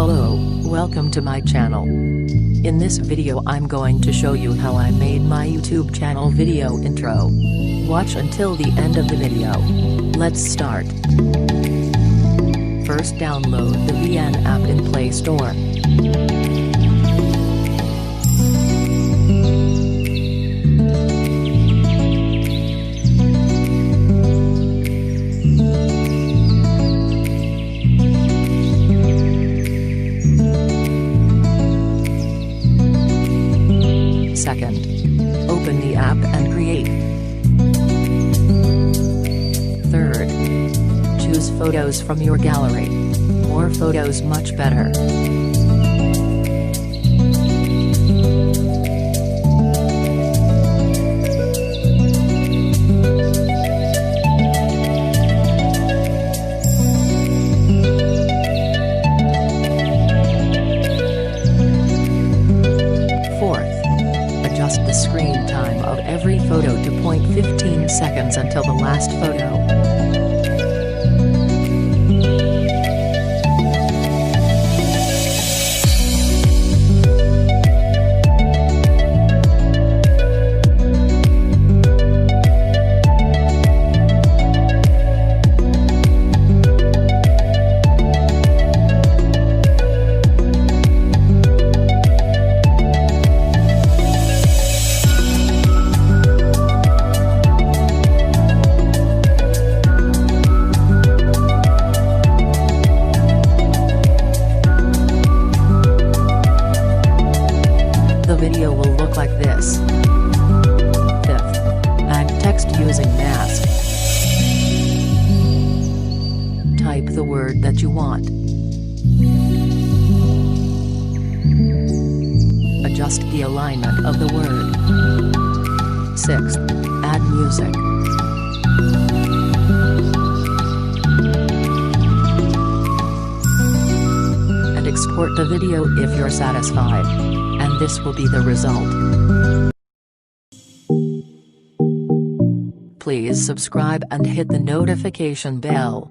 Hello, welcome to my channel. In this video I'm going to show you how I made my YouTube channel video intro. Watch until the end of the video. Let's start. First download the VN app in Play Store. Second, open the app and create. Third, choose photos from your gallery. More photos much better. Adjust the screen time of every photo to 0.15 seconds until the last photo. The video will look like this. Fifth, add text using mask. Type the word that you want. Adjust the alignment of the word. Sixth, add music. And export the video if you're satisfied. And this will be the result. Please subscribe and hit the notification bell.